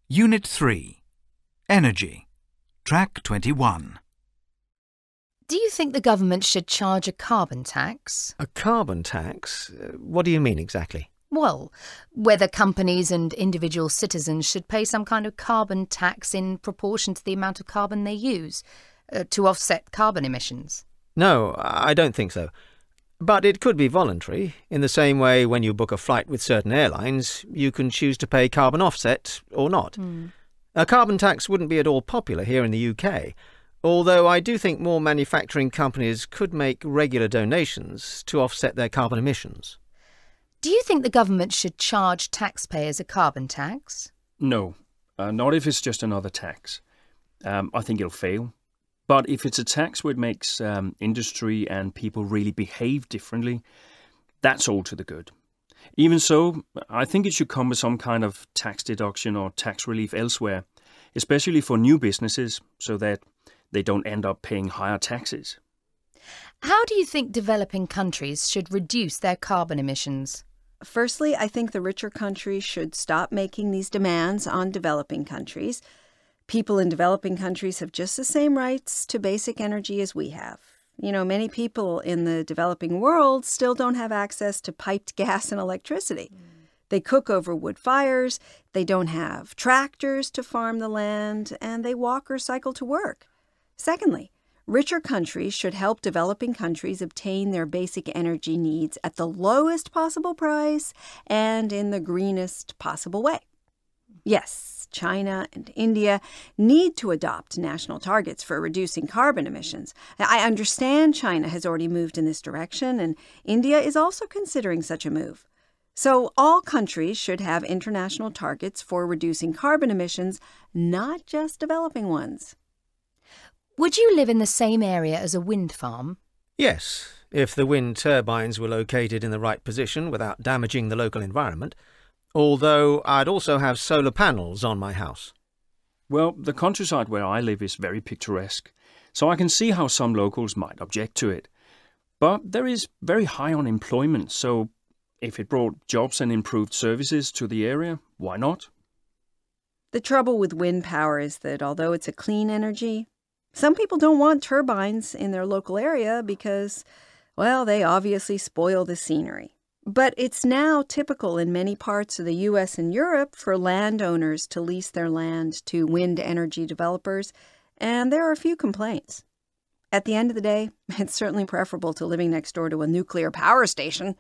Unit 3. Energy. Track 21. Do you think the government should charge a carbon tax? A carbon tax? What do you mean exactly? Well, whether companies and individual citizens should pay some kind of carbon tax in proportion to the amount of carbon they use to offset carbon emissions. No, I don't think so. But it could be voluntary. In the same way, when you book a flight with certain airlines, you can choose to pay carbon offset or not. A carbon tax wouldn't be at all popular here in the UK, although I do think more manufacturing companies could make regular donations to offset their carbon emissions. Do you think the government should charge taxpayers a carbon tax? No, not if it's just another tax. I think it'll fail. But if it's a tax which makes industry and people really behave differently, that's all to the good. Even so, I think it should come with some kind of tax deduction or tax relief elsewhere, especially for new businesses, so that they don't end up paying higher taxes. How do you think developing countries should reduce their carbon emissions? Firstly, I think the richer countries should stop making these demands on developing countries. People in developing countries have just the same rights to basic energy as we have. You know, many people in the developing world still don't have access to piped gas and electricity. They cook over wood fires, they don't have tractors to farm the land, and they walk or cycle to work. Secondly, richer countries should help developing countries obtain their basic energy needs at the lowest possible price and in the greenest possible way. Yes, China and India need to adopt national targets for reducing carbon emissions. I understand China has already moved in this direction, and India is also considering such a move. So all countries should have international targets for reducing carbon emissions, not just developing ones. Would you live in the same area as a wind farm? Yes, if the wind turbines were located in the right position without damaging the local environment. Although I'd also have solar panels on my house. Well, the countryside where I live is very picturesque, so I can see how some locals might object to it. But there is very high unemployment, so if it brought jobs and improved services to the area, why not? The trouble with wind power is that although it's a clean energy, some people don't want turbines in their local area because, well, they obviously spoil the scenery. But it's now typical in many parts of the U.S. and Europe for landowners to lease their land to wind energy developers, and there are a few complaints. At the end of the day, it's certainly preferable to living next door to a nuclear power station.